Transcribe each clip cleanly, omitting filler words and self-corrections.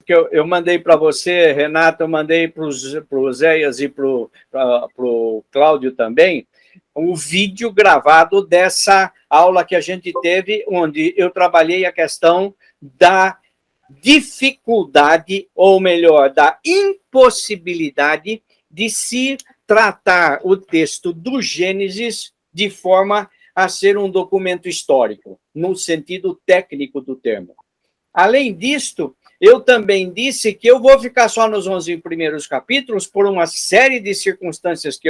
que eu mandei para você, Renato, eu mandei para o Zéias e para o Cláudio também, um vídeo gravado dessa aula que a gente teve, onde eu trabalhei a questão da dificuldade, ou melhor, da impossibilidade de se tratar o texto do Gênesis de forma a ser um documento histórico, no sentido técnico do termo. Além disto, eu também disse que eu vou ficar só nos 11 primeiros capítulos por uma série de circunstâncias que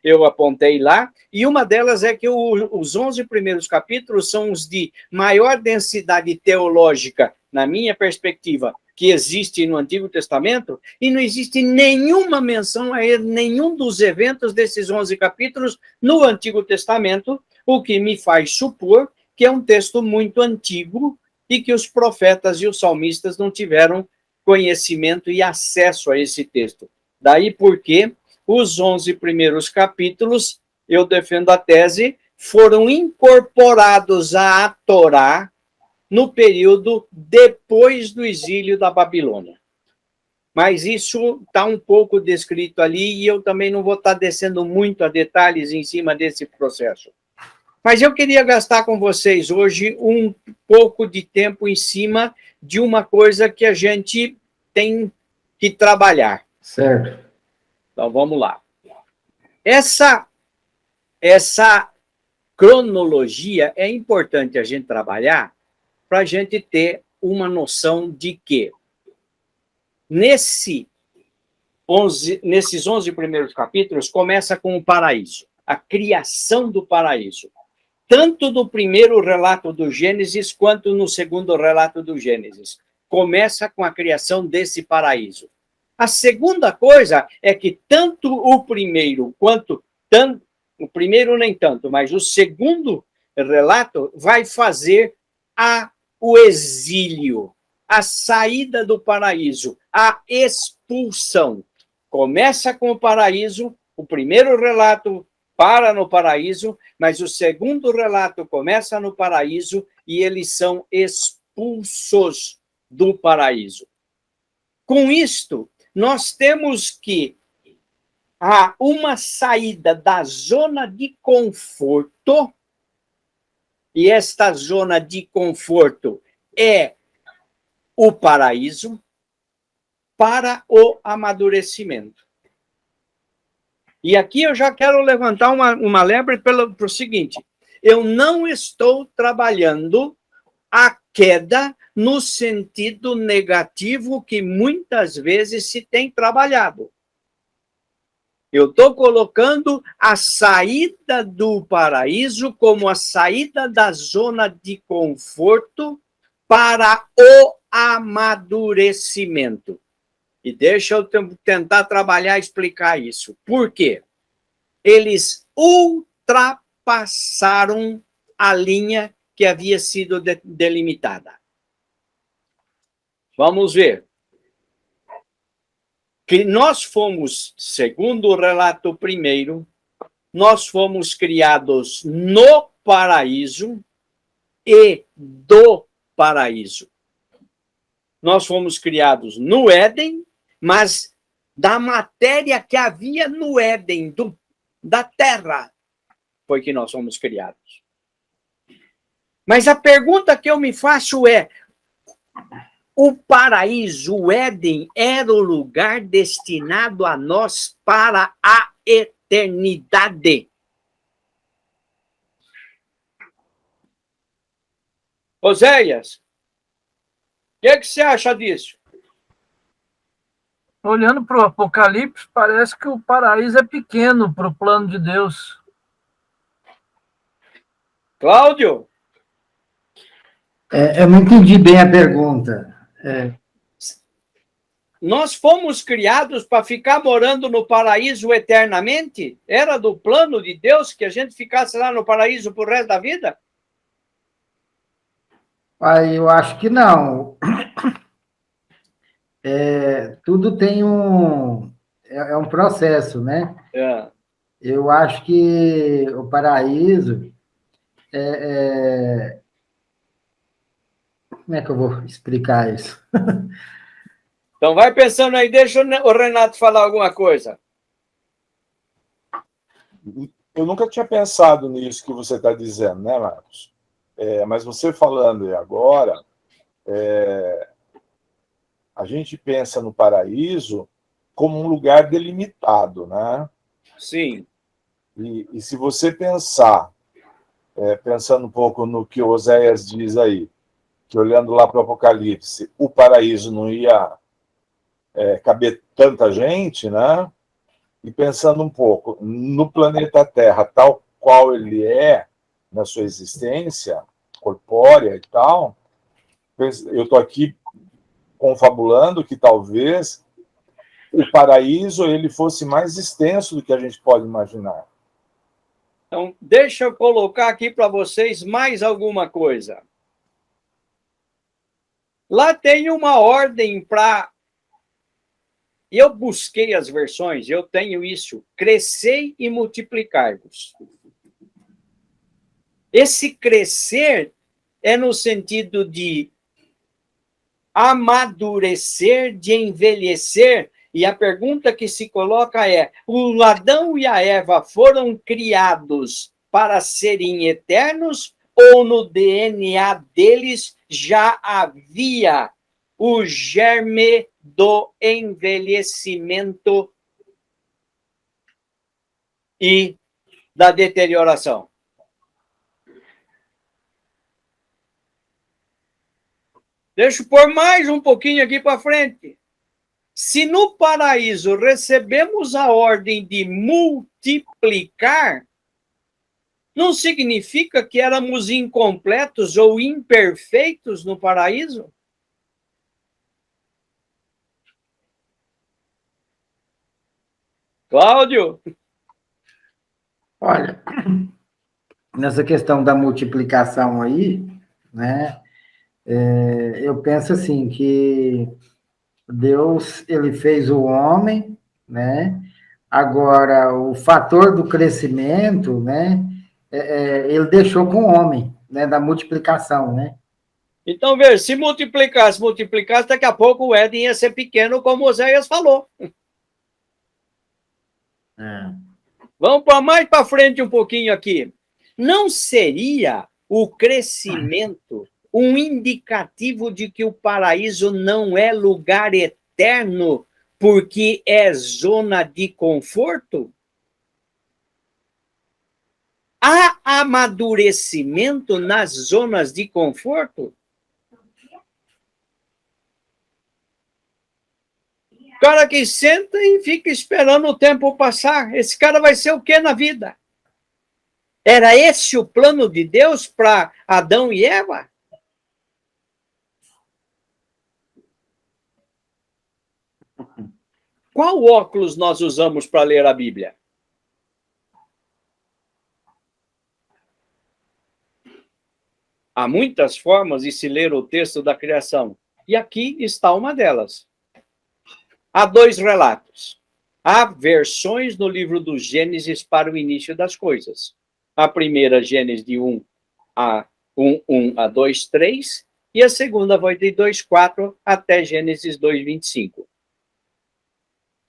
eu apontei lá, e uma delas é que os 11 primeiros capítulos são os de maior densidade teológica, na minha perspectiva, que existe no Antigo Testamento, e não existe nenhuma menção a nenhum dos eventos desses 11 capítulos no Antigo Testamento, o que me faz supor que é um texto muito antigo, e que os profetas e os salmistas não tiveram conhecimento e acesso a esse texto. Daí porque os 11 primeiros capítulos, eu defendo a tese, foram incorporados à Torá no período depois do exílio da Babilônia. Mas isso está um pouco descrito ali, e eu também não vou estar descendo muito a detalhes em cima desse processo. Mas eu queria gastar com vocês hoje um pouco de tempo em cima de uma coisa que a gente tem que trabalhar. Certo. Então, vamos lá. Essa cronologia é importante a gente trabalhar para a gente ter uma noção de que nesses 11 primeiros capítulos começa com o paraíso, a criação do paraíso. Tanto no primeiro relato do Gênesis, quanto no segundo relato do Gênesis. Começa com a criação desse paraíso. A segunda coisa é que tanto o primeiro quanto... o primeiro nem tanto, mas o segundo relato vai fazer o exílio, a saída do paraíso, a expulsão. Começa com o paraíso, o primeiro relato para no paraíso, mas o segundo relato começa no paraíso e eles são expulsos do paraíso. Com isto, nós temos que há uma saída da zona de conforto, e esta zona de conforto é o paraíso, para o amadurecimento. E aqui eu já quero levantar uma lebre para o seguinte: eu não estou trabalhando a queda no sentido negativo que muitas vezes se tem trabalhado. Eu estou colocando a saída do paraíso como a saída da zona de conforto para o amadurecimento. E deixa eu tentar trabalhar e explicar isso. Por quê? Eles ultrapassaram a linha que havia sido delimitada. Vamos ver. Que nós fomos, segundo o relato primeiro, nós fomos criados no paraíso e do paraíso. Nós fomos criados no Éden, mas da matéria que havia no Éden, da terra, foi que nós fomos criados. Mas a pergunta que eu me faço é: o paraíso, o Éden, era o lugar destinado a nós para a eternidade? Oséias, o que você acha disso? Olhando para o Apocalipse, parece que o paraíso é pequeno para o plano de Deus. Cláudio? Eu não entendi bem a pergunta. Nós fomos criados para ficar morando no paraíso eternamente? Era do plano de Deus que a gente ficasse lá no paraíso pro resto da vida? Eu acho que não. Tudo tem um processo, né? Eu acho que o paraíso como é que eu vou explicar isso? Então vai pensando aí, deixa o Renato falar alguma coisa. Eu nunca tinha pensado nisso que você está dizendo, né, Marcos? Mas você falando agora, a gente pensa no paraíso como um lugar delimitado, né? Sim. E se você pensar, pensando um pouco no que Oséias diz aí, que olhando lá para o Apocalipse, o paraíso não ia caber tanta gente, né? E pensando um pouco no planeta Terra, tal qual ele é na sua existência corpórea e tal, eu estou aqui confabulando que talvez o paraíso ele fosse mais extenso do que a gente pode imaginar. Então, deixa eu colocar aqui para vocês mais alguma coisa. Lá tem uma ordem para... Eu busquei as versões, eu tenho isso. Crescei e multiplicai-vos. Esse crescer é no sentido de amadurecer, de envelhecer. E a pergunta que se coloca é: o Adão e a Eva foram criados para serem eternos ou no DNA deles já havia o germe do envelhecimento e da deterioração? Deixa eu pôr mais um pouquinho aqui para frente. Se no paraíso recebemos a ordem de multiplicar, não significa que éramos incompletos ou imperfeitos no paraíso? Cláudio? Olha, nessa questão da multiplicação aí, né? Eu penso assim, que Deus, ele fez o homem, né? Agora, o fator do crescimento, né? Ele deixou com o homem, né? Da multiplicação, né? Então, veja, se multiplicasse, daqui a pouco o Éden ia ser pequeno, como Oséias falou. Vamos mais para frente um pouquinho aqui. Não seria o crescimento um indicativo de que o paraíso não é lugar eterno, porque é zona de conforto? Há amadurecimento nas zonas de conforto? O cara que senta e fica esperando o tempo passar, esse cara vai ser o que na vida? Era esse o plano de Deus para Adão e Eva? Qual óculos nós usamos para ler a Bíblia? Há muitas formas de se ler o texto da criação, e aqui está uma delas. Há dois relatos. Há versões no livro do Gênesis para o início das coisas. A primeira, Gênesis de 1 a 2, 3, e a segunda vai de 2, 4 até Gênesis 2, 25.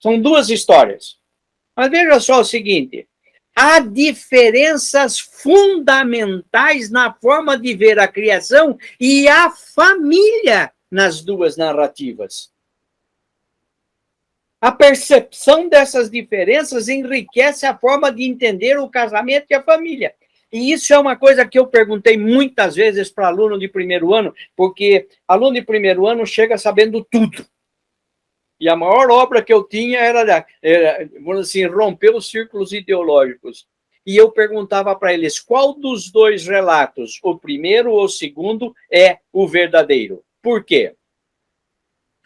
São duas histórias. Mas veja só o seguinte: há diferenças fundamentais na forma de ver a criação e a família nas duas narrativas. A percepção dessas diferenças enriquece a forma de entender o casamento e a família. E isso é uma coisa que eu perguntei muitas vezes para aluno de primeiro ano, porque aluno de primeiro ano chega sabendo tudo. E a maior obra que eu tinha era vamos assim, romper os círculos ideológicos. E eu perguntava para eles, qual dos dois relatos, o primeiro ou o segundo, é o verdadeiro? Por quê?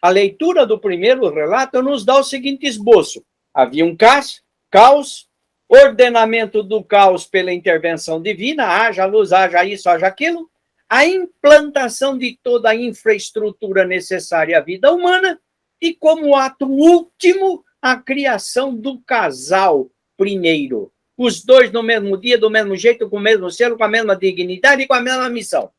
A leitura do primeiro relato nos dá o seguinte esboço: havia um caos, ordenamento do caos pela intervenção divina, haja luz, haja isso, haja aquilo, a implantação de toda a infraestrutura necessária à vida humana e, como ato último, a criação do casal primeiro. Os dois no mesmo dia, do mesmo jeito, com o mesmo selo, com a mesma dignidade e com a mesma missão.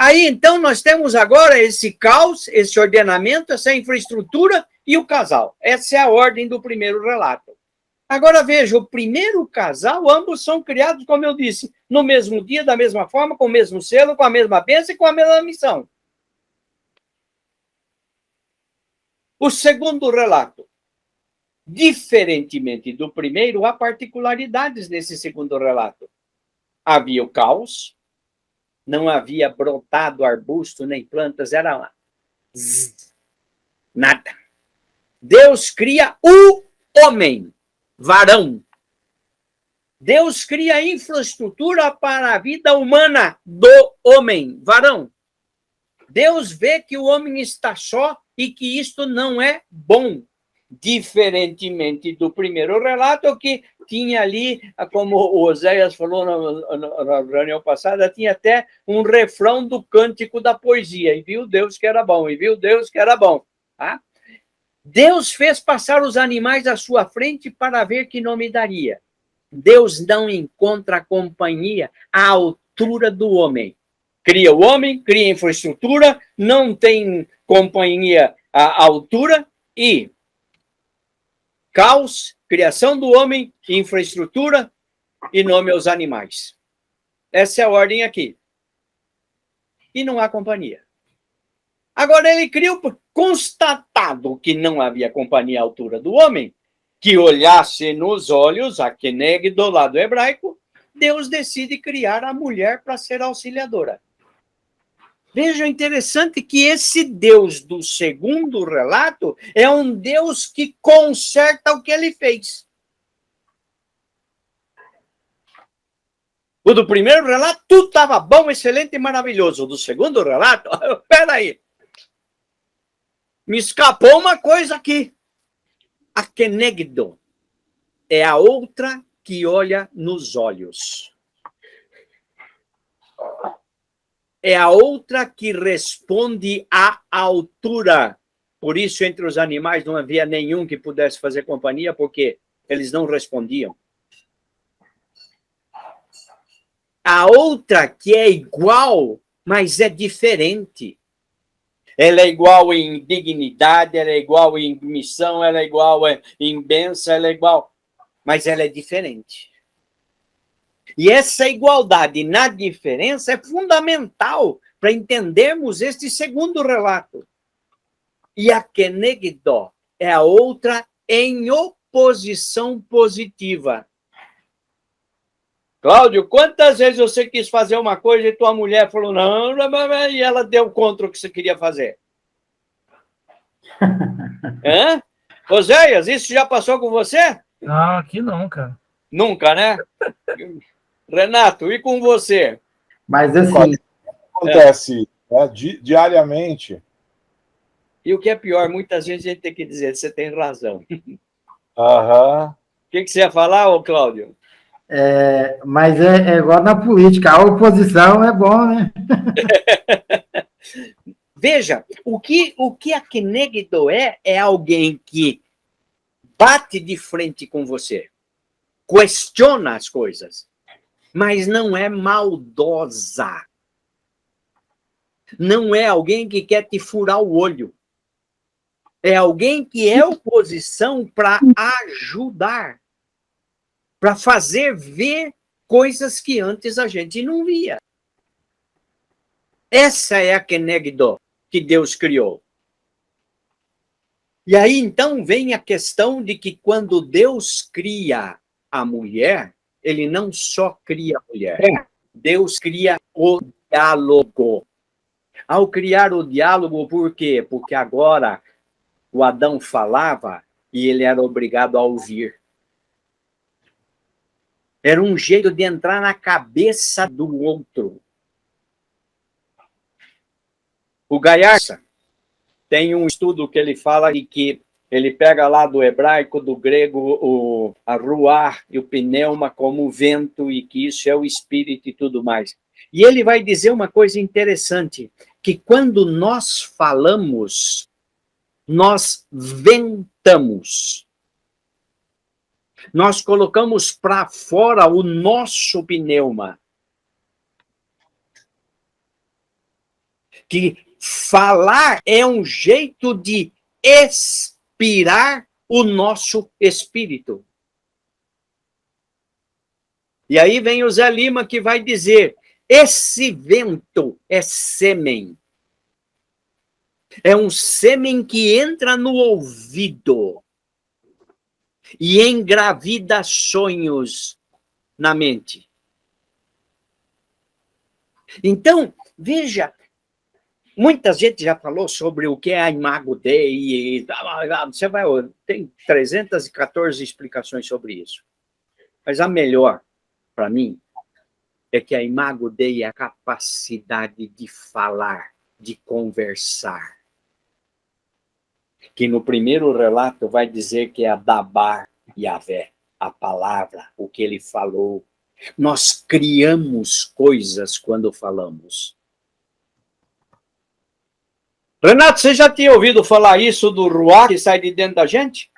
Aí, então, nós temos agora esse caos, esse ordenamento, essa infraestrutura e o casal. Essa é a ordem do primeiro relato. Agora, veja, o primeiro casal, ambos são criados, como eu disse, no mesmo dia, da mesma forma, com o mesmo selo, com a mesma bênção e com a mesma missão. O segundo relato. Diferentemente do primeiro, há particularidades nesse segundo relato. Havia o caos, não havia brotado arbusto nem plantas, era nada. Deus cria o homem, varão. Deus cria a infraestrutura para a vida humana do homem, varão. Deus vê que o homem está só e que isto não é bom. Diferentemente do primeiro relato, que tinha ali, como o Oséias falou na reunião passada, tinha até um refrão do cântico da poesia. E viu Deus que era bom, e viu Deus que era bom. Tá? Deus fez passar os animais à sua frente para ver que nome daria. Deus não encontra companhia à altura do homem. Cria o homem, cria infraestrutura, não tem companhia à altura e caos, criação do homem, infraestrutura e nome aos animais. Essa é a ordem aqui. E não há companhia. Agora ele criou, constatado que não havia companhia à altura do homem, que olhasse nos olhos, a Keneg do lado hebraico, Deus decide criar a mulher para ser auxiliadora. Veja, interessante que esse Deus do segundo relato é um Deus que conserta o que ele fez. O do primeiro relato, tudo estava bom, excelente e maravilhoso. O do segundo relato, espera aí. Me escapou uma coisa aqui. A Kenegdo é a outra que olha nos olhos. É a outra que responde à altura. Por isso, entre os animais não havia nenhum que pudesse fazer companhia, porque eles não respondiam. A outra que é igual, mas é diferente. Ela é igual em dignidade, ela é igual em missão, ela é igual em bênção, ela é igual, mas ela é diferente. E essa igualdade na diferença é fundamental para entendermos este segundo relato. E a Kenegdo é a outra em oposição positiva. Cláudio, quantas vezes você quis fazer uma coisa e tua mulher falou não, e ela deu contra o que você queria fazer? Hã? Oséias, isso já passou com você? Não, aqui não, cara. Nunca, né? Renato, e com você? Mas assim... Acontece diariamente. E o que é pior, muitas vezes a gente tem que dizer, você tem razão. Aham. O que você ia falar, ô Cláudio? Mas é igual na política, a oposição é bom, né? Veja, o que a Kenegdo é alguém que bate de frente com você, questiona as coisas, mas não é maldosa. Não é alguém que quer te furar o olho. É alguém que é oposição para ajudar, para fazer ver coisas que antes a gente não via. Essa é a Kenegdo que Deus criou. E aí, então, vem a questão de que quando Deus cria a mulher, ele não só cria a mulher, Deus cria o diálogo. Ao criar o diálogo, por quê? Porque agora o Adão falava e ele era obrigado a ouvir. Era um jeito de entrar na cabeça do outro. O Gaiarsa tem um estudo que ele fala de que ele pega lá do hebraico, do grego, a ruar e o pneuma como o vento, e que isso é o espírito e tudo mais. E ele vai dizer uma coisa interessante, que quando nós falamos, nós ventamos. Nós colocamos para fora o nosso pneuma. Que falar é um jeito de expirar o nosso espírito. E aí vem o Zé Lima que vai dizer, esse vento é sêmen. É um sêmen que entra no ouvido e engravida sonhos na mente. Então, veja, muita gente já falou sobre o que é a Imago Dei. Você vai, tem 314 explicações sobre isso. Mas a melhor, para mim, é que a Imago Dei é a capacidade de falar, de conversar. Que no primeiro relato vai dizer que é a Dabar Yahvé, a palavra, o que ele falou. Nós criamos coisas quando falamos. Renato, você já tinha ouvido falar isso do ruá que sai de dentro da gente?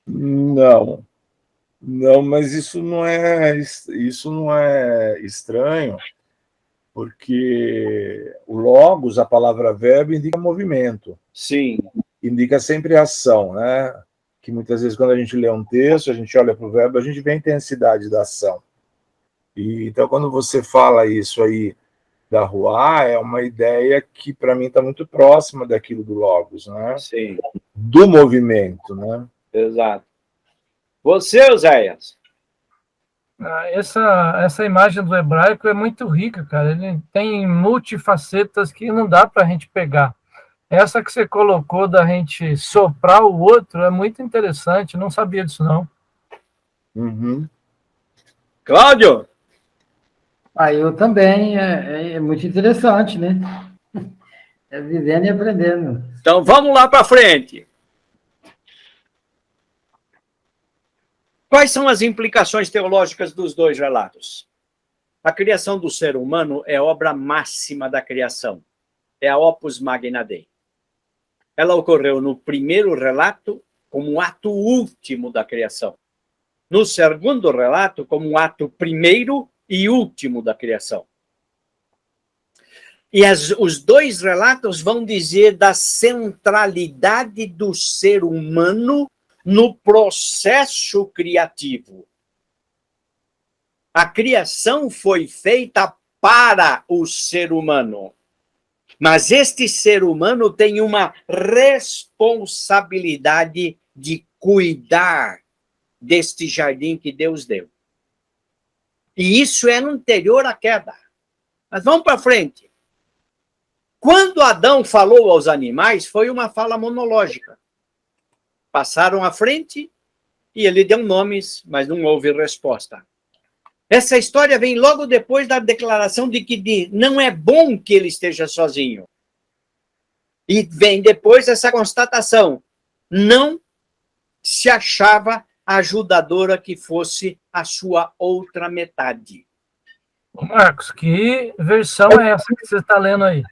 Não. Não, mas isso não é estranho, porque o logos, a palavra verbo, indica movimento. Sim. Indica sempre ação, né? Que muitas vezes, quando a gente lê um texto, a gente olha para o verbo, a gente vê a intensidade da ação. E, então, quando você fala isso aí da ruá, é uma ideia que, para mim, está muito próxima daquilo do logos, né? Sim. Do movimento, né? Exato. Você, Oséias? Essa imagem do hebraico é muito rica, cara. Ele tem multifacetas que não dá para a gente pegar. Essa que você colocou da gente soprar o outro é muito interessante. Não sabia disso, não. Uhum. Cláudio? Eu também, é muito interessante, né? É vivendo e aprendendo. Então, vamos lá para frente. Quais são as implicações teológicas dos dois relatos? A criação do ser humano é obra máxima da criação. É a opus magna Dei. Ela ocorreu no primeiro relato como um ato último da criação. No segundo relato, como um ato primeiro e último da criação. E os dois relatos vão dizer da centralidade do ser humano no processo criativo. A criação foi feita para o ser humano. Mas este ser humano tem uma responsabilidade de cuidar deste jardim que Deus deu. E isso é anterior à queda. Mas vamos para frente. Quando Adão falou aos animais, foi uma fala monológica. Passaram à frente e ele deu nomes, mas não houve resposta. Essa história vem logo depois da declaração de que não é bom que ele esteja sozinho. E vem depois essa constatação. Não se achava ajudadora que fosse a sua outra metade. Marcos, que versão é essa que você está lendo aí?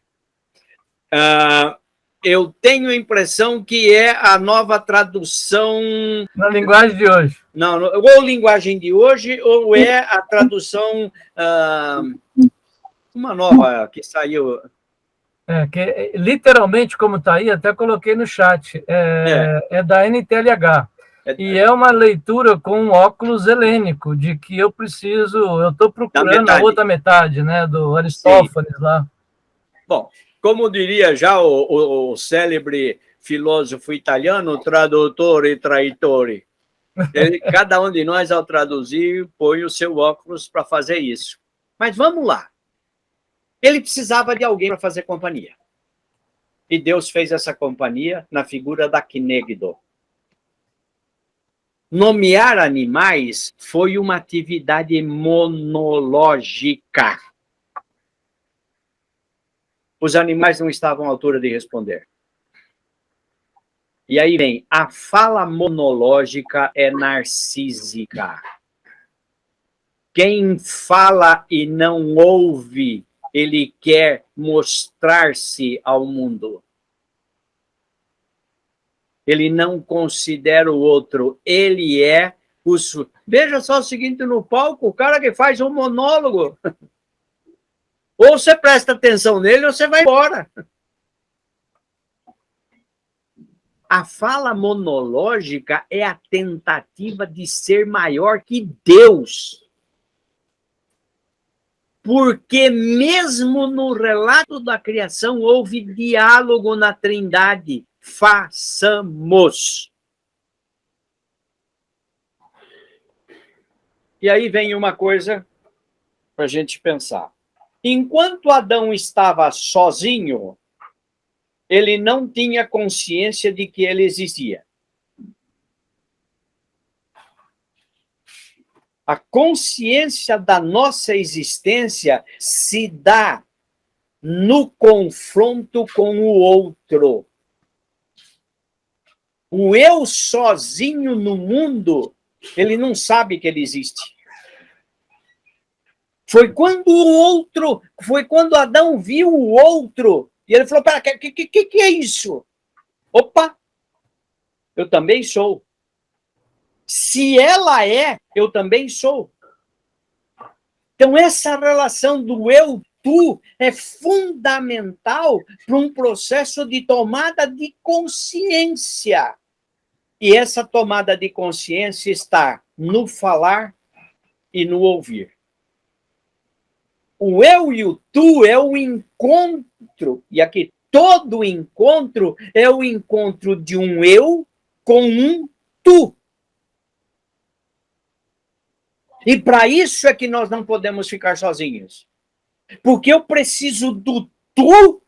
Eu tenho a impressão que é a nova tradução... Na linguagem de hoje. Não, ou linguagem de hoje, ou é a tradução... uma nova que saiu... Que literalmente, como está aí, até coloquei no chat, é da NTLH. E é uma leitura com um óculos helênico, de que eu estou procurando a outra metade, né, do Aristófanes. Sim. Lá. Bom, como diria já o célebre filósofo italiano, traduttore e traitore. Cada um de nós, ao traduzir, põe o seu óculos para fazer isso. Mas vamos lá. Ele precisava de alguém para fazer companhia. E Deus fez essa companhia na figura da Quinegdo. Nomear animais foi uma atividade monológica. Os animais não estavam à altura de responder. E aí vem, a fala monológica é narcísica. Quem fala e não ouve, ele quer mostrar-se ao mundo. Ele não considera o outro. Ele é o... Veja só o seguinte no palco, o cara que faz um monólogo. Ou você presta atenção nele ou você vai embora. A fala monológica é a tentativa de ser maior que Deus. Porque mesmo no relato da criação houve diálogo na Trindade. Façamos. E aí vem uma coisa para a gente pensar. Enquanto Adão estava sozinho, ele não tinha consciência de que ele existia. A consciência da nossa existência se dá no confronto com o outro. O eu sozinho no mundo, ele não sabe que ele existe. Foi quando Adão viu o outro, e ele falou, pera, que é isso? Opa, eu também sou. Se ela é, eu também sou. Então, essa relação do eu-tu é fundamental para um processo de tomada de consciência. E essa tomada de consciência está no falar e no ouvir. O eu e o tu é o encontro, e aqui todo encontro é o encontro de um eu com um tu. E para isso é que nós não podemos ficar sozinhos. Porque eu preciso do tu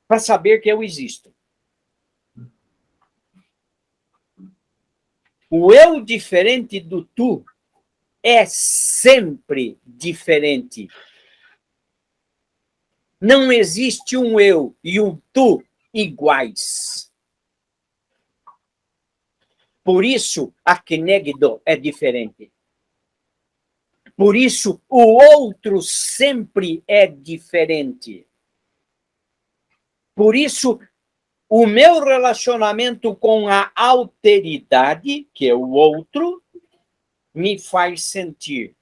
para saber que eu existo. O eu diferente do tu é sempre diferente. Não existe um eu e um tu iguais. Por isso, a Kenegdo é diferente. Por isso, o outro sempre é diferente. Por isso, o meu relacionamento com a alteridade, que é o outro, me faz sentir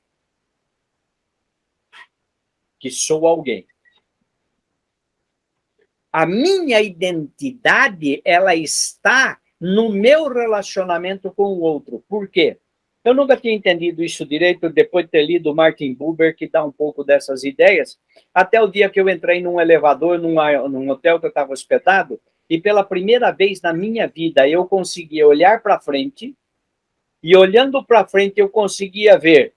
que sou alguém. A minha identidade, ela está no meu relacionamento com o outro. Por quê? Eu nunca tinha entendido isso direito, depois de ter lido Martin Buber, que dá um pouco dessas ideias, até o dia que eu entrei num elevador, num hotel que eu estava hospedado, e pela primeira vez na minha vida eu conseguia olhar para frente, e olhando para frente eu conseguia ver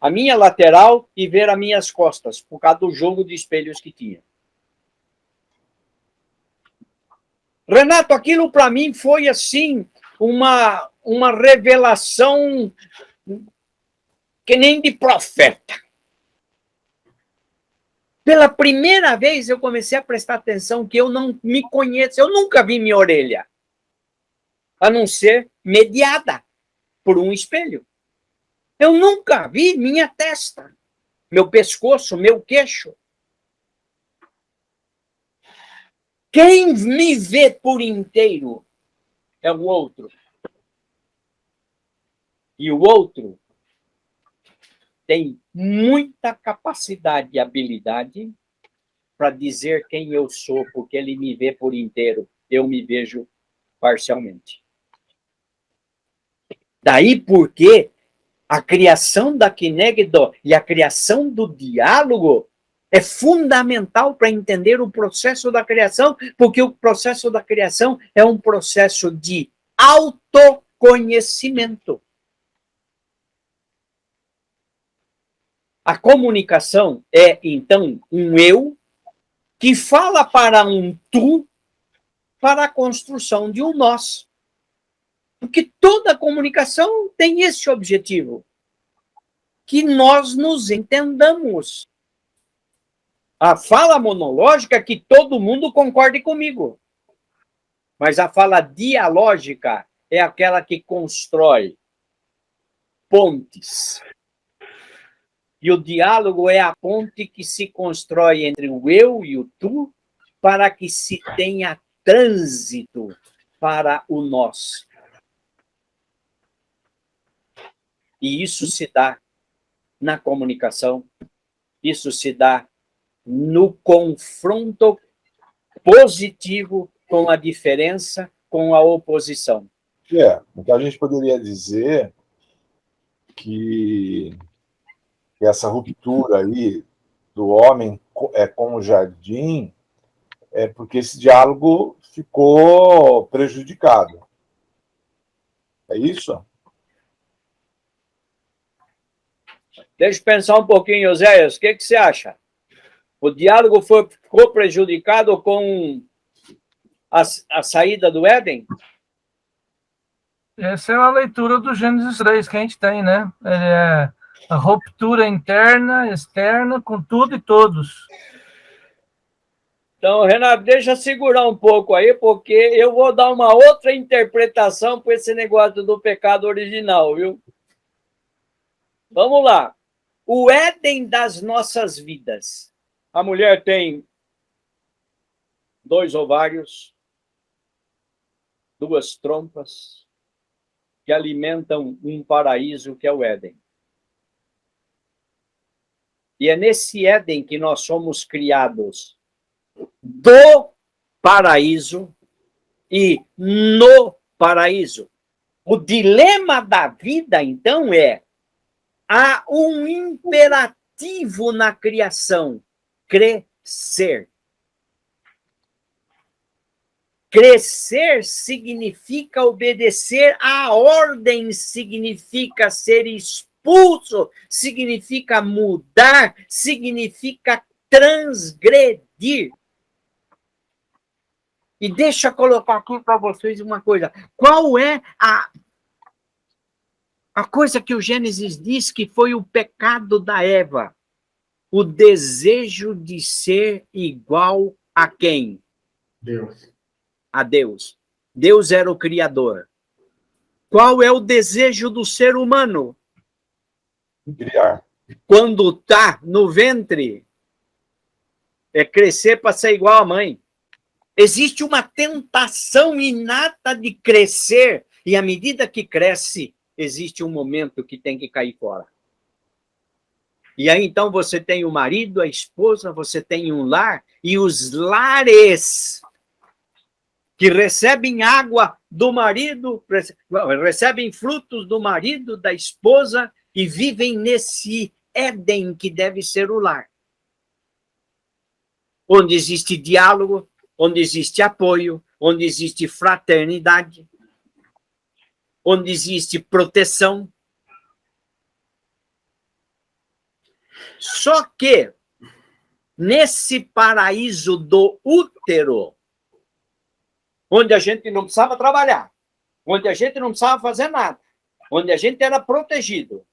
a minha lateral e ver as minhas costas, por causa do jogo de espelhos que tinha. Renato, aquilo para mim foi assim, uma revelação que nem de profeta. Pela primeira vez eu comecei a prestar atenção que eu não me conheço, eu nunca vi minha orelha, a não ser mediada por um espelho. Eu nunca vi minha testa, meu pescoço, meu queixo. Quem me vê por inteiro é o outro. E o outro tem muita capacidade e habilidade para dizer quem eu sou, porque ele me vê por inteiro, eu me vejo parcialmente. Daí porque a criação da Kenegdo e a criação do diálogo é fundamental para entender o processo da criação, porque o processo da criação é um processo de autoconhecimento. A comunicação é, então, um eu que fala para um tu para a construção de um nós. Porque toda comunicação tem esse objetivo, que nós nos entendamos. A fala monológica é que todo mundo concorde comigo. Mas a fala dialógica é aquela que constrói pontes. E o diálogo é a ponte que se constrói entre o eu e o tu para que se tenha trânsito para o nós. E isso se dá na comunicação, isso se dá no confronto positivo com a diferença, com a oposição. Então a gente poderia dizer que essa ruptura aí do homem com o jardim é porque esse diálogo ficou prejudicado. É isso? Deixa eu pensar um pouquinho, Oséias, o que você acha? O diálogo ficou prejudicado com a saída do Éden? Essa é a leitura do Gênesis 3 que a gente tem, né? É a ruptura interna, externa, com tudo e todos. Então, Renato, deixa eu segurar um pouco aí, porque eu vou dar uma outra interpretação para esse negócio do pecado original, viu? Vamos lá. O Éden das nossas vidas. A mulher tem 2 ovários, 2 trompas, que alimentam um paraíso que é o Éden. E é nesse Éden que nós somos criados do paraíso e no paraíso. O dilema da vida, então, há um imperativo na criação: crescer. Crescer significa obedecer à ordem, significa ser expulso, significa mudar, significa transgredir. E deixa eu colocar aqui para vocês uma coisa. Qual é a coisa que o Gênesis diz que foi o pecado da Eva? O desejo de ser igual a quem? Deus. A Deus. Deus era o Criador. Qual é o desejo do ser humano? Criar. Quando está no ventre, é crescer para ser igual à mãe. Existe uma tentação inata de crescer, e à medida que cresce, existe um momento que tem que cair fora. E aí, então, você tem o marido, a esposa, você tem um lar, e os lares que recebem água do marido, recebem frutos do marido, da esposa, e vivem nesse Éden que deve ser o lar. Onde existe diálogo, onde existe apoio, onde existe fraternidade, onde existe proteção. Só que, nesse paraíso do útero, onde a gente não precisava trabalhar, onde a gente não precisava fazer nada, onde a gente era protegido,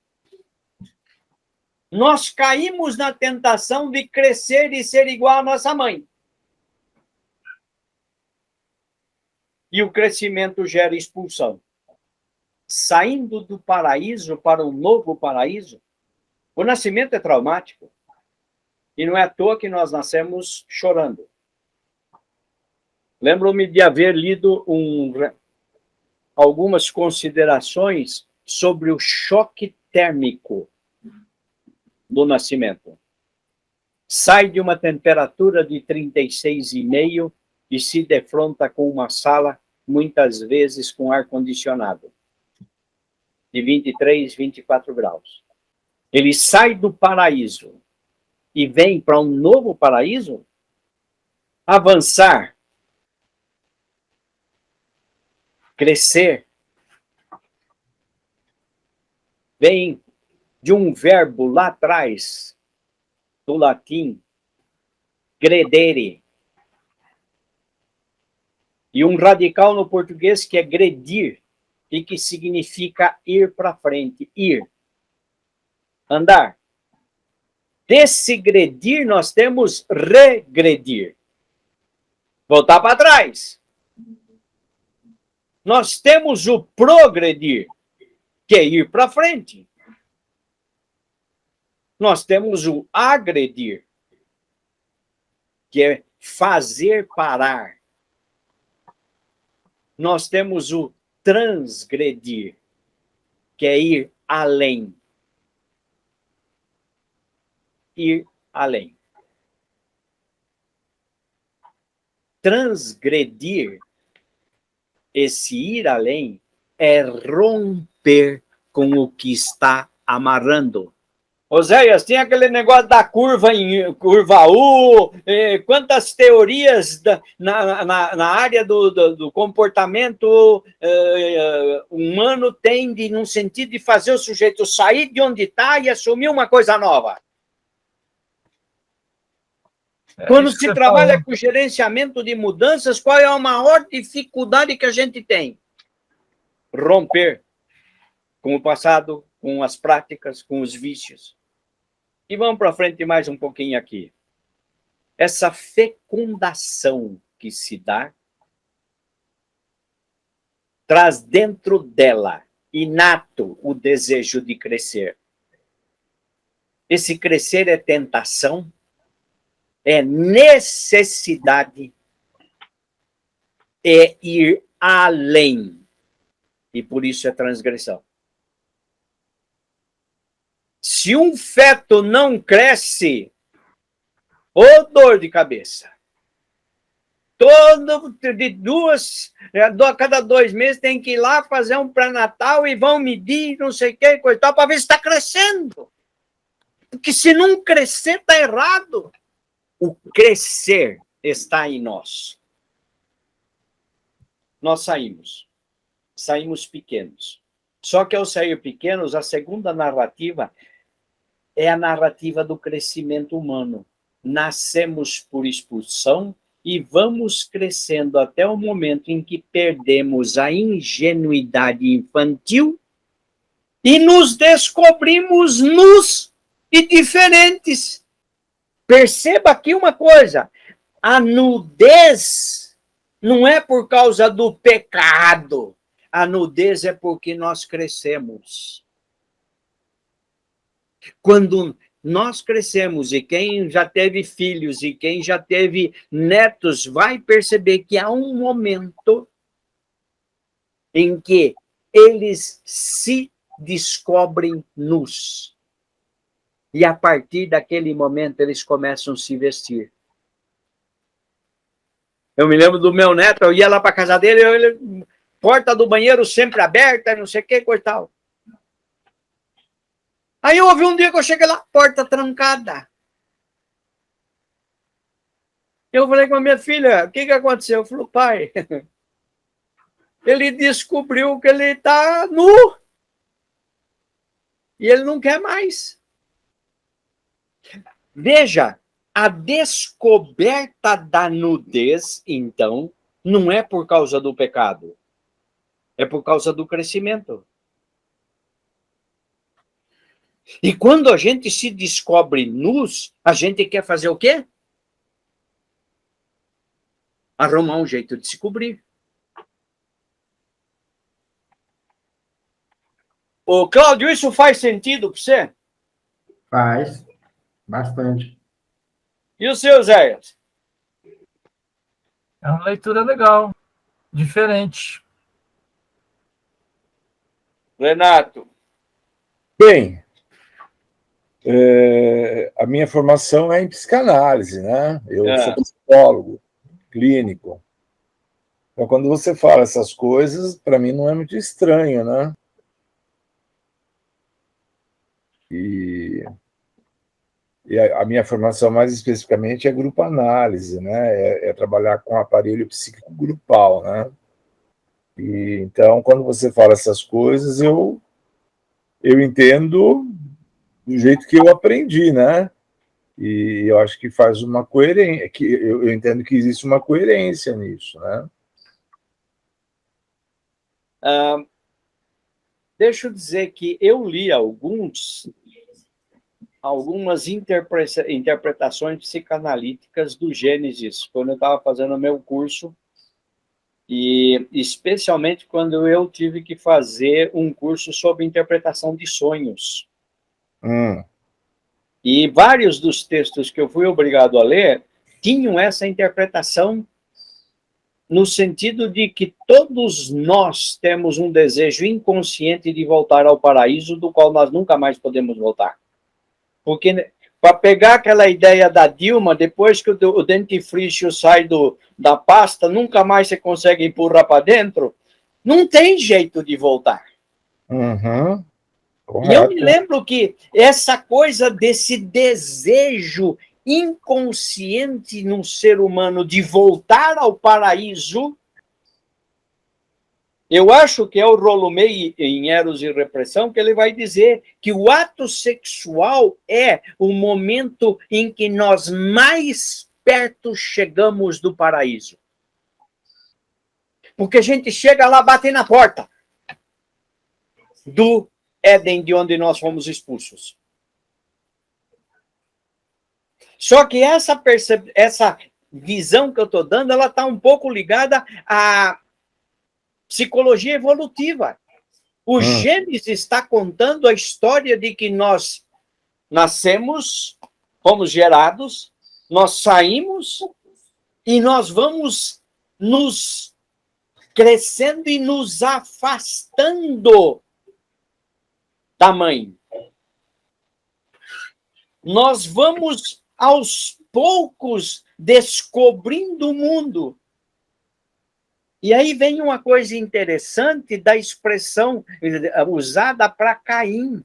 nós caímos na tentação de crescer e ser igual à nossa mãe. E o crescimento gera expulsão. Saindo do paraíso para um novo paraíso, o nascimento é traumático. E não é à toa que nós nascemos chorando. Lembro-me de haver lido algumas considerações sobre o choque térmico do nascimento. Sai de uma temperatura de 36,5 e se defronta com uma sala, muitas vezes com ar-condicionado, de 23, 24 graus. Ele sai do paraíso e vem para um novo paraíso, avançar, crescer, vem de um verbo lá atrás, do latim, gredere, e um radical no português que é gredir, e que significa ir para frente, ir, andar. Desse gredir, nós temos regredir, voltar para trás. Nós temos o progredir, que é ir para frente. Nós temos o agredir, que é fazer parar. Nós temos o transgredir, que é ir além. Ir além. transgredir, esse ir além, é romper com o que está amarrando. Oséias, tem aquele negócio da curva em curva U, quantas teorias na área do comportamento humano tem num sentido de fazer o sujeito sair de onde está e assumir uma coisa nova. Quando se trabalha com gerenciamento de mudanças, qual é a maior dificuldade que a gente tem? Romper com o passado, com as práticas, com os vícios. E vamos para frente mais um pouquinho aqui. Essa fecundação que se dá traz dentro dela, inato, o desejo de crescer. Esse crescer é tentação, é necessidade, é ir além. E por isso é transgressão. Se um feto não cresce, ô dor de cabeça. A cada 2 meses tem que ir lá fazer um pré-natal e vão medir, não sei o que, coisa tal, para ver se está crescendo. Porque se não crescer, está errado. O crescer está em nós. Nós saímos pequenos. Só que ao sair pequenos, a segunda narrativa é a narrativa do crescimento humano. Nascemos por expulsão e vamos crescendo até o momento em que perdemos a ingenuidade infantil e nos descobrimos nus e diferentes. Perceba aqui uma coisa, a nudez não é por causa do pecado, a nudez é porque nós crescemos. Quando nós crescemos, e quem já teve filhos e quem já teve netos vai perceber que há um momento em que eles se descobrem nus. E a partir daquele momento eles começam a se vestir. Eu me lembro do meu neto, eu ia lá para a casa dele, porta do banheiro sempre aberta, não sei o que, coisa e tal. Aí eu ouvi um dia que eu cheguei lá, porta trancada. Eu falei com a minha filha, o que aconteceu? Eu falei, pai, ele descobriu que ele está nu. E ele não quer mais. Veja, a descoberta da nudez, então, não é por causa do pecado. É por causa do crescimento. E quando a gente se descobre nus, a gente quer fazer o quê? Arrumar um jeito de se cobrir. Ô, Cláudio, isso faz sentido para você? Faz, bastante. E o seu, Zé? É uma leitura legal, diferente. Renato. Bem, a minha formação é em psicanálise, né? Eu sou psicólogo clínico. Então, quando você fala essas coisas, para mim não é muito estranho, né? E a minha formação, mais especificamente, é grupo análise, né? É trabalhar com aparelho psíquico grupal, né? E, então, quando você fala essas coisas, eu entendo do jeito que eu aprendi, né? E eu acho que faz uma coerência, que eu entendo que existe uma coerência nisso, né? Deixa eu dizer que eu li algumas interpretações psicanalíticas do Gênesis, quando eu estava fazendo o meu curso, e especialmente quando eu tive que fazer um curso sobre interpretação de sonhos. E vários dos textos que eu fui obrigado a ler tinham essa interpretação no sentido de que todos nós temos um desejo inconsciente de voltar ao paraíso, do qual nós nunca mais podemos voltar. Porque para pegar aquela ideia da Dilma, depois que o dentifrício sai da pasta, nunca mais você consegue empurrar para dentro, não tem jeito de voltar. Uhum. E eu me lembro que essa coisa desse desejo inconsciente no ser humano de voltar ao paraíso, eu acho que é o Rolomei, em Eros e Repressão, que ele vai dizer que o ato sexual é o momento em que nós mais perto chegamos do paraíso. Porque a gente chega lá, bate na porta do Éden, de onde nós fomos expulsos. Só que essa visão que eu estou dando, ela está um pouco ligada à psicologia evolutiva. O Gênesis está contando a história de que nós nascemos, fomos gerados, nós saímos e nós vamos nos crescendo e nos afastando da mãe. Nós vamos, aos poucos, descobrindo o mundo. E aí vem uma coisa interessante da expressão usada para Caim.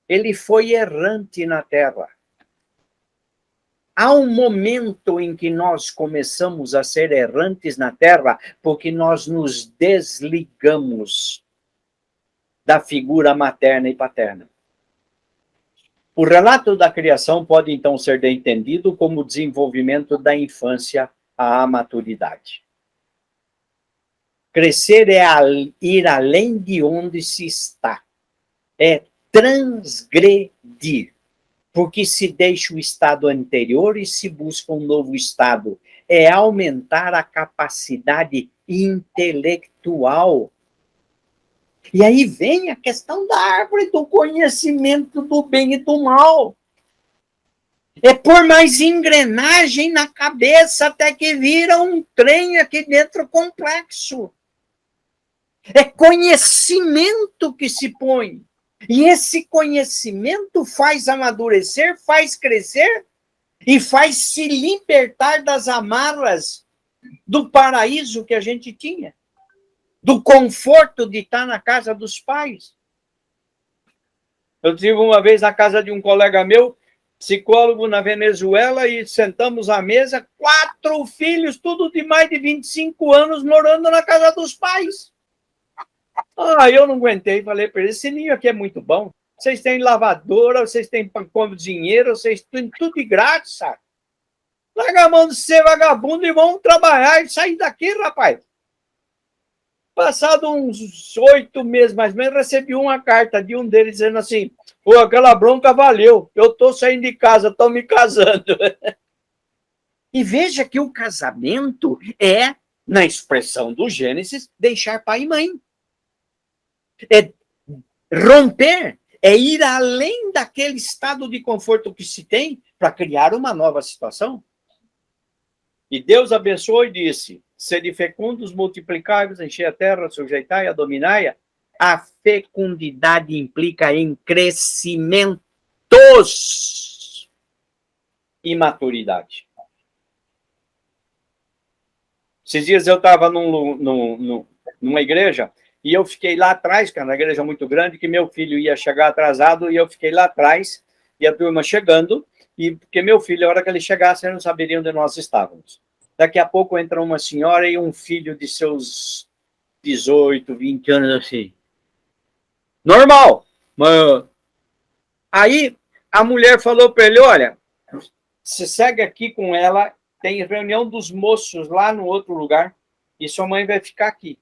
Ele foi errante na terra. Há um momento em que nós começamos a ser errantes na terra porque nós nos desligamos da figura materna e paterna. O relato da criação pode, então, ser entendido como o desenvolvimento da infância à maturidade. Crescer é ir além de onde se está. É transgredir. Porque se deixa o estado anterior e se busca um novo estado. É aumentar a capacidade intelectual. E aí vem a questão da árvore do conhecimento do bem e do mal. É pôr mais engrenagem na cabeça até que vira um trem aqui dentro complexo. É conhecimento que se põe. E esse conhecimento faz amadurecer, faz crescer e faz se libertar das amarras do paraíso que a gente tinha. Do conforto de estar na casa dos pais. Eu tive uma vez na casa de um colega meu, psicólogo na Venezuela, e sentamos à mesa, 4 filhos, tudo de mais de 25 anos, morando na casa dos pais. Eu não aguentei, falei para eles, esse ninho aqui é muito bom. Vocês têm lavadora, vocês têm dinheiro, vocês têm tudo de grátis, sabe? Larga a mão de ser vagabundo e vamos trabalhar e sair daqui, rapaz. Passado uns 8 meses, mais ou menos, recebi uma carta de um deles dizendo assim, pô, aquela bronca valeu, eu estou saindo de casa, estou me casando. E veja que o casamento é, na expressão do Gênesis, deixar pai e mãe. É romper, é ir além daquele estado de conforto que se tem para criar uma nova situação. E Deus abençoou e disse, sede fecundos, multiplicai-vos, enchei a terra, sujeitai-a, dominai-a. A fecundidade implica em crescimentos e maturidade. Esses dias eu estava numa igreja e eu fiquei lá atrás, que era uma igreja muito grande, que meu filho ia chegar atrasado e eu fiquei lá atrás e a turma chegando, e porque meu filho, a hora que ele chegasse, não saberia onde nós estávamos. Daqui a pouco entra uma senhora e um filho de seus 18, 20 anos, assim. Normal. Mas... Aí a mulher falou para ele, olha, você segue aqui com ela, tem reunião dos moços lá no outro lugar, e sua mãe vai ficar aqui.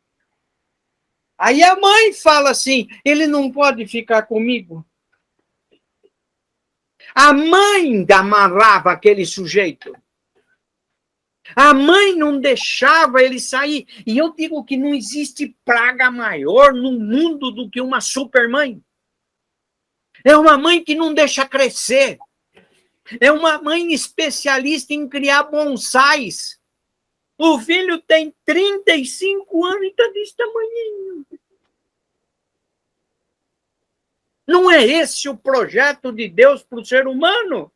Aí a mãe fala assim, ele não pode ficar comigo? A mãe amarrava aquele sujeito. A mãe não deixava ele sair. E eu digo que não existe praga maior no mundo do que uma supermãe. É uma mãe que não deixa crescer. É uma mãe especialista em criar bonsais. O filho tem 35 anos e está desse tamanhinho. Não é esse o projeto de Deus para o ser humano?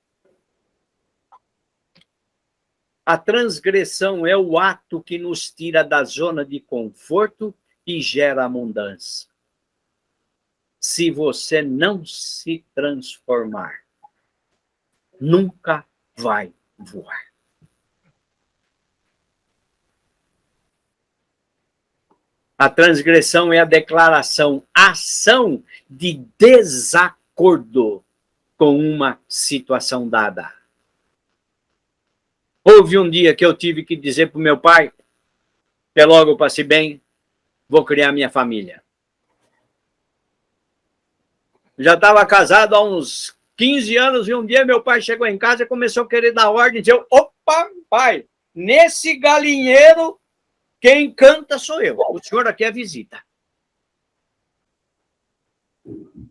A transgressão é o ato que nos tira da zona de conforto e gera abundância. Se você não se transformar, nunca vai voar. A transgressão é a declaração, ação de desacordo com uma situação dada. Houve um dia que eu tive que dizer para o meu pai, que logo eu passei bem, vou criar minha família. Já estava casado há uns 15 anos e um dia meu pai chegou em casa e começou a querer dar ordem. Dizia, opa, pai, nesse galinheiro quem canta sou eu. O senhor aqui é visita.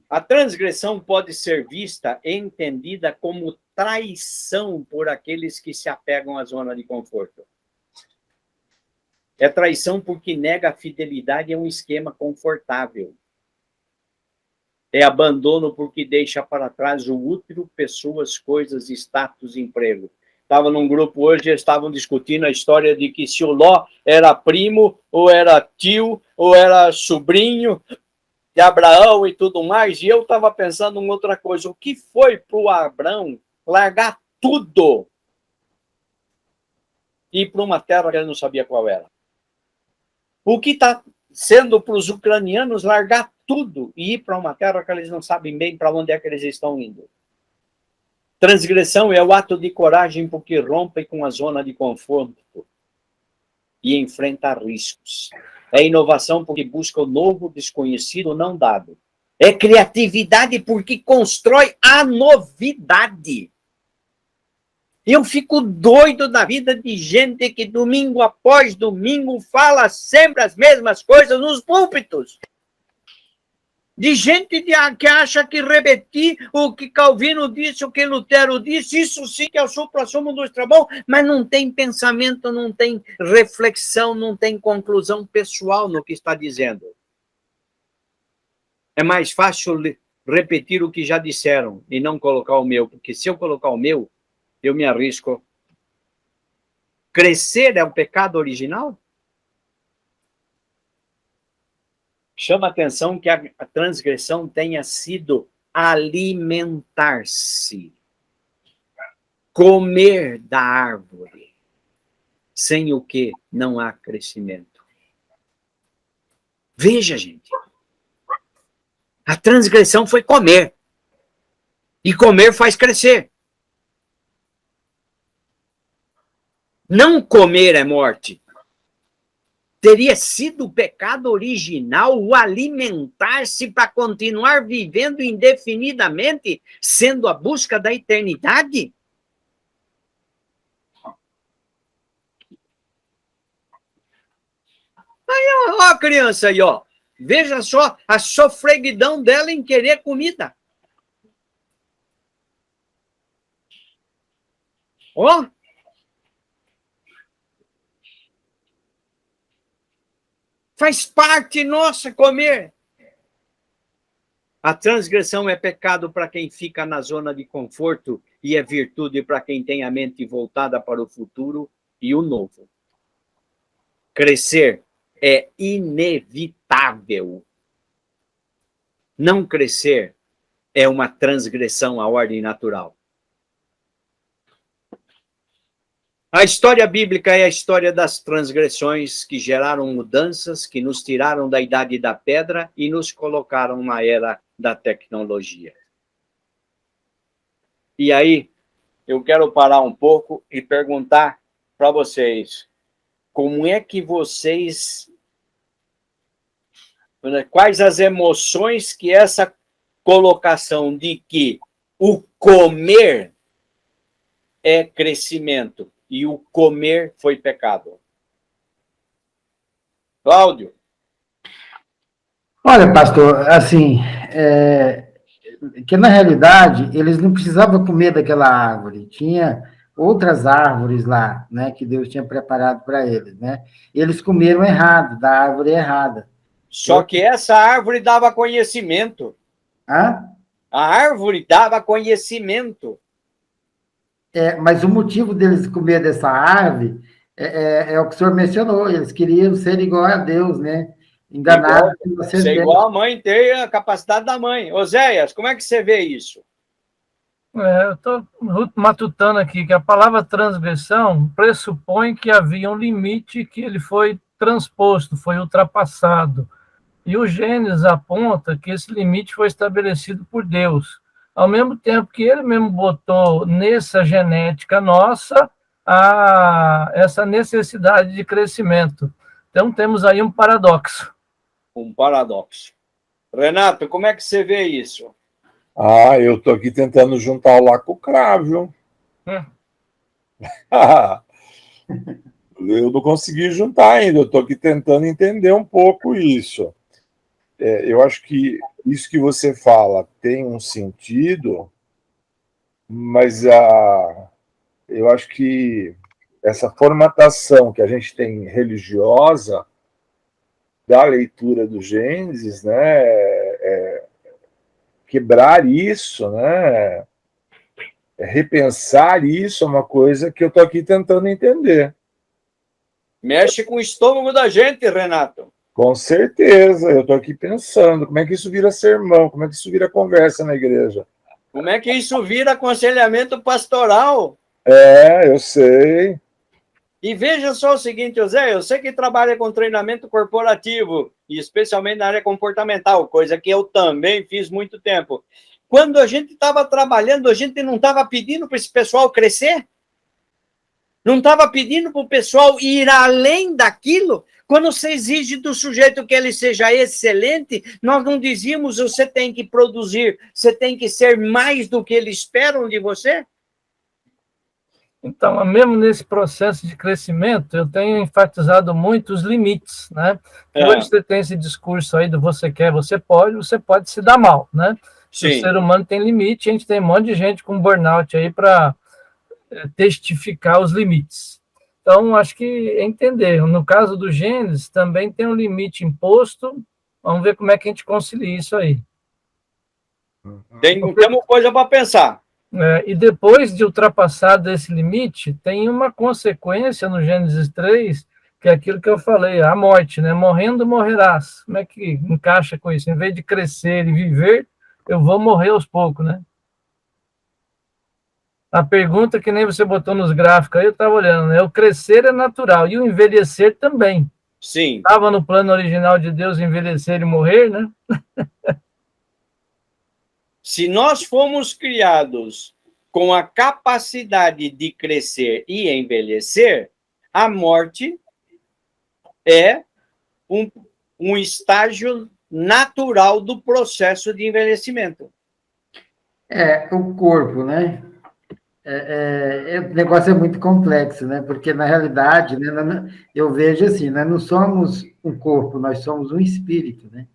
A transgressão pode ser vista e entendida como traição por aqueles que se apegam à zona de conforto. É traição porque nega a fidelidade a um esquema confortável. É abandono porque deixa para trás o útero, pessoas, coisas, status, emprego. Estava num grupo hoje, eles estavam discutindo a história de que se o Ló era primo, ou era tio, ou era sobrinho de Abraão e tudo mais, e eu estava pensando em outra coisa. O que foi para o Abraão largar tudo e ir para uma terra que ele não sabia qual era? O que está sendo para os ucranianos largar tudo e ir para uma terra que eles não sabem bem para onde é que eles estão indo? Transgressão é o ato de coragem porque rompe com a zona de conforto e enfrenta riscos. É inovação porque busca o novo, desconhecido, não dado. É criatividade porque constrói a novidade. Eu fico doido da vida de gente que domingo após domingo fala sempre as mesmas coisas nos púlpitos. De gente que acha que repetir o que Calvino disse, o que Lutero disse, isso sim que é o supra-sumo do extrabom, mas não tem pensamento, não tem reflexão, não tem conclusão pessoal no que está dizendo. É mais fácil repetir o que já disseram e não colocar o meu, porque se eu colocar o meu, eu me arrisco. Crescer é o pecado original? Chama a atenção que a transgressão tenha sido alimentar-se, comer da árvore, sem o que não há crescimento. Veja, gente, a transgressão foi comer, e comer faz crescer. Não comer é morte. Teria sido o pecado original o alimentar-se para continuar vivendo indefinidamente, sendo a busca da eternidade? Aí, ó, a criança aí, ó. Veja só a sofreguidão dela em querer comida. Ó. Faz parte nossa comer. A transgressão é pecado para quem fica na zona de conforto e é virtude para quem tem a mente voltada para o futuro e o novo. Crescer é inevitável. Não crescer é uma transgressão à ordem natural. A história bíblica é a história das transgressões que geraram mudanças, que nos tiraram da idade da pedra e nos colocaram na era da tecnologia. E aí, eu quero parar um pouco e perguntar para vocês, como é que vocês... Quais as emoções que essa colocação de que o comer é crescimento e o comer foi pecado? Cláudio? Olha, pastor, assim, que na realidade eles não precisavam comer daquela árvore, tinha outras árvores lá, né, que Deus tinha preparado para eles, né? Eles comeram errado, da árvore errada. Só que essa árvore dava conhecimento. Hã? A árvore dava conhecimento. Mas o motivo deles comer dessa árvore é o que o senhor mencionou, eles queriam ser igual a Deus, né? Enganados pela Ser serpente. igual a mãe, ter a capacidade da mãe. Oséias, como é que você vê isso? Eu estou matutando aqui que a palavra transgressão pressupõe que havia um limite que ele foi transposto, foi ultrapassado. E o Gênesis aponta que esse limite foi estabelecido por Deus, ao mesmo tempo que ele mesmo botou nessa genética nossa essa necessidade de crescimento. Então, temos aí um paradoxo. Um paradoxo. Renato, como é que você vê isso? Eu estou aqui tentando juntar o lá com o cravo. Eu não consegui juntar ainda, eu estou aqui tentando entender um pouco isso. Eu acho que isso que você fala tem um sentido, mas eu acho que essa formatação que a gente tem religiosa da leitura do Gênesis, né, quebrar isso, né, repensar isso é uma coisa que eu estou aqui tentando entender. Mexe com o estômago da gente, Renato. Com certeza, eu estou aqui pensando como é que isso vira sermão, como é que isso vira conversa na igreja. Como é que isso vira aconselhamento pastoral? Eu sei. E veja só o seguinte, José, eu sei que trabalha com treinamento corporativo, e especialmente na área comportamental, coisa que eu também fiz muito tempo. Quando a gente estava trabalhando, a gente não estava pedindo para esse pessoal crescer? Não estava pedindo para o pessoal ir além daquilo? Quando você exige do sujeito que ele seja excelente, nós não dizíamos você tem que produzir, você tem que ser mais do que eles esperam de você? Então, mesmo nesse processo de crescimento, eu tenho enfatizado muito os limites, né? Hoje você tem esse discurso aí do você quer, você pode se dar mal, né? Sim. O ser humano tem limite, a gente tem um monte de gente com burnout aí para testificar os limites. Então, acho que é entender. No caso do Gênesis, também tem um limite imposto. Vamos ver como é que a gente concilia isso aí. Temos coisa para pensar. E depois de ultrapassar desse limite, tem uma consequência no Gênesis 3, que é aquilo que eu falei, a morte, né? Morrendo, morrerás. Como é que encaixa com isso? Em vez de crescer e viver, eu vou morrer aos poucos, né? A pergunta que nem você botou nos gráficos aí, eu estava olhando, né? O crescer é natural e o envelhecer também. Sim. Estava no plano original de Deus envelhecer e morrer, né? Se nós fomos criados com a capacidade de crescer e envelhecer, a morte é um estágio natural do processo de envelhecimento. O corpo, né? O negócio é muito complexo, né? Porque, na realidade, né, eu vejo assim, nós não somos um corpo, nós somos um espírito, né?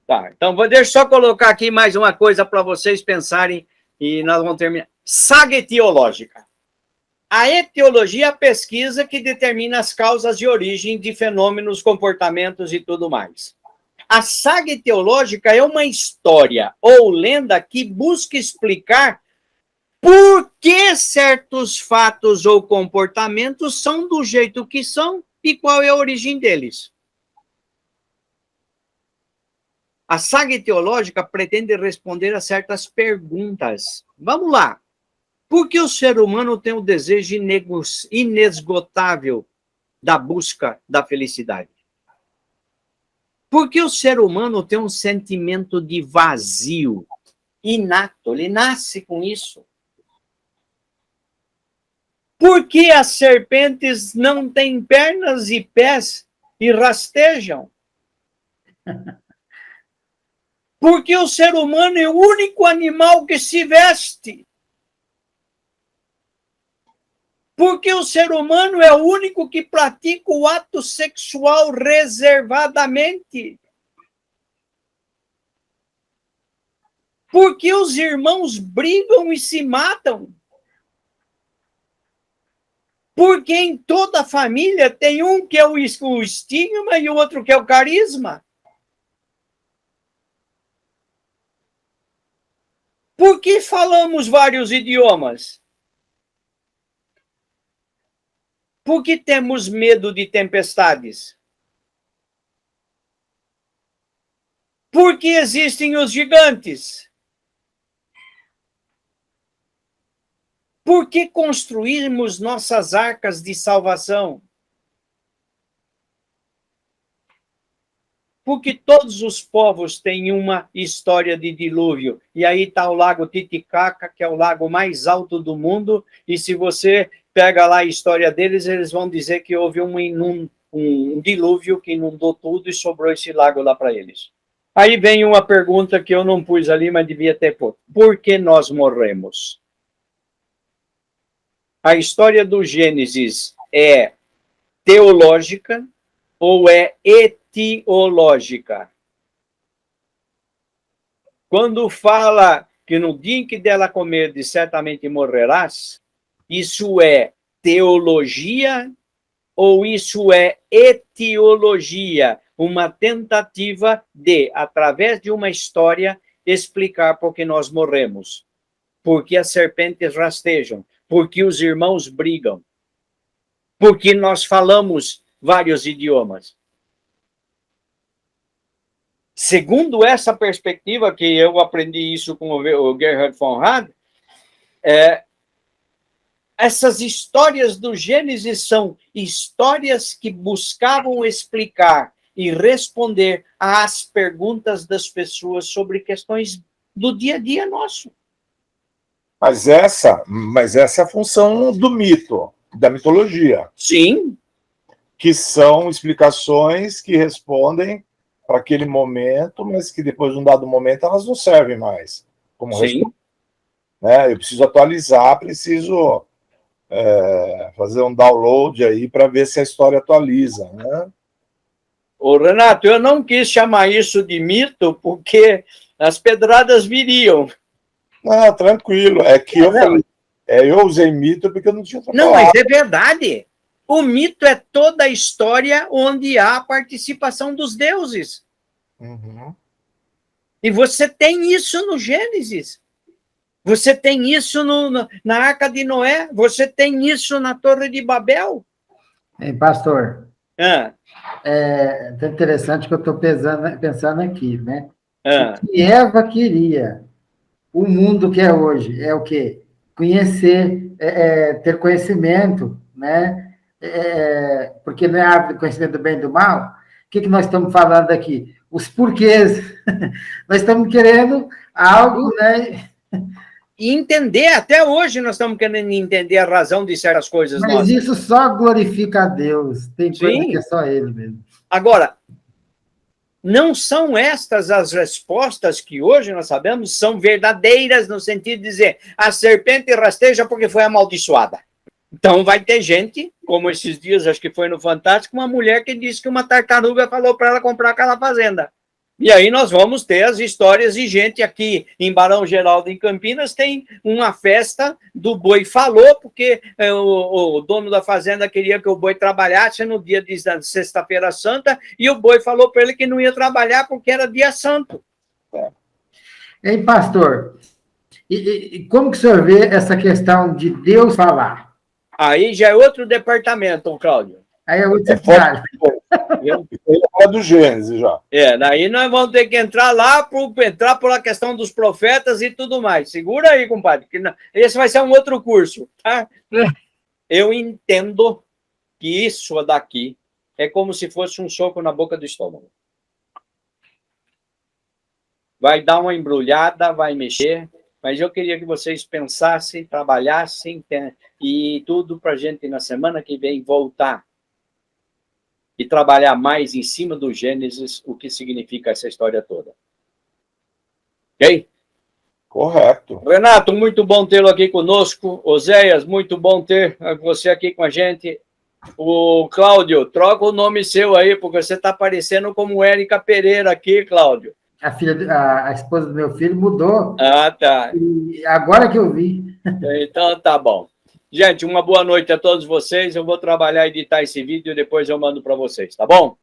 Tá, então deixa eu só colocar aqui mais uma coisa para vocês pensarem e nós vamos terminar. Saga etiológica. A etiologia é a pesquisa que determina as causas e origem de fenômenos, comportamentos e tudo mais. A saga etiológica é uma história ou lenda que busca explicar por que certos fatos ou comportamentos são do jeito que são e qual é a origem deles. A saga teológica pretende responder a certas perguntas. Vamos lá. Por que o ser humano tem o desejo inesgotável da busca da felicidade? Por que o ser humano tem um sentimento de vazio inato? Ele nasce com isso. Por que as serpentes não têm pernas e pés e rastejam? Porque o ser humano é o único animal que se veste. Porque o ser humano é o único que pratica o ato sexual reservadamente. Porque os irmãos brigam e se matam. Porque em toda família tem um que é o estigma e o outro que é o carisma. Por que falamos vários idiomas? Por que temos medo de tempestades? Por que existem os gigantes? Por que construirmos nossas arcas de salvação? Porque todos os povos têm uma história de dilúvio. E aí está o lago Titicaca, que é o lago mais alto do mundo, e se você pega lá a história deles, eles vão dizer que houve um dilúvio que inundou tudo e sobrou esse lago lá para eles. Aí vem uma pergunta que eu não pus ali, mas devia ter posto. Por que nós morremos? A história do Gênesis é teológica ou é etiológica? Quando fala que no dia em que dela comerdes, certamente morrerás, isso é teologia ou isso é etiologia? Uma tentativa de, através de uma história, explicar por que nós morremos. Por que as serpentes rastejam? Por que os irmãos brigam? Por que nós falamos vários idiomas? Segundo essa perspectiva, que eu aprendi isso com o Gerhard von Rad, essas histórias do Gênesis são histórias que buscavam explicar e responder às perguntas das pessoas sobre questões do dia a dia nosso. Mas essa é a função do mito, da mitologia. Sim. Que são explicações que respondem para aquele momento, mas que depois de um dado momento elas não servem mais como resposta. Né? Eu preciso atualizar, preciso fazer um download aí para ver se a história atualiza, né? Ô, Renato, eu não quis chamar isso de mito porque as pedradas viriam. Não, tranquilo. É que eu usei mito porque eu não tinha outra palavra. Não, mas é verdade. O mito é toda a história onde há a participação dos deuses. Uhum. E você tem isso no Gênesis. Você tem isso na Arca de Noé. Você tem isso na Torre de Babel. Pastor, É interessante que eu estou pensando aqui, né? O que Eva queria, o mundo que é hoje, é o quê? Conhecer, ter conhecimento, né? Porque não é árvore do conhecimento do bem e do mal. O que nós estamos falando aqui? Os porquês. Nós estamos querendo algo, né? E entender, até hoje nós estamos querendo entender a razão de certas coisas. Mas nossas. isso só glorifica a Deus. Tem coisa que é só Ele mesmo. Agora, não são estas as respostas que hoje nós sabemos são verdadeiras, no sentido de dizer a serpente rasteja porque foi amaldiçoada. Então vai ter gente, como esses dias, acho que foi no Fantástico, uma mulher que disse que uma tartaruga falou para ela comprar aquela fazenda. E aí nós vamos ter as histórias de gente aqui em Barão Geraldo, em Campinas, tem uma festa do boi falou, porque o dono da fazenda queria que o boi trabalhasse no dia de Sexta-feira Santa, e o boi falou para ele que não ia trabalhar porque era dia santo. Ei, pastor, e como que o senhor vê essa questão de Deus falar? Aí já é outro departamento, Cláudio. Aí é outro detalhe. Eu ia falar do Gênesis já. Daí nós vamos ter que entrar lá, entrar por a questão dos profetas e tudo mais. Segura aí, compadre, que esse vai ser um outro curso, tá? Eu entendo que isso daqui é como se fosse um soco na boca do estômago. Vai dar uma embrulhada, vai mexer, mas eu queria que vocês pensassem, trabalhassem e tudo para a gente na semana que vem voltar e trabalhar mais em cima do Gênesis, o que significa essa história toda. Ok? Correto. Renato, muito bom tê-lo aqui conosco. Oséias, muito bom ter você aqui com a gente. O Cláudio, troca o nome seu aí, porque você está parecendo como Érica Pereira aqui, Cláudio. A esposa do meu filho mudou. Ah, tá. E agora que eu vi. Então, tá bom. Gente, uma boa noite a todos vocês. Eu vou trabalhar e editar esse vídeo e depois eu mando para vocês, tá bom?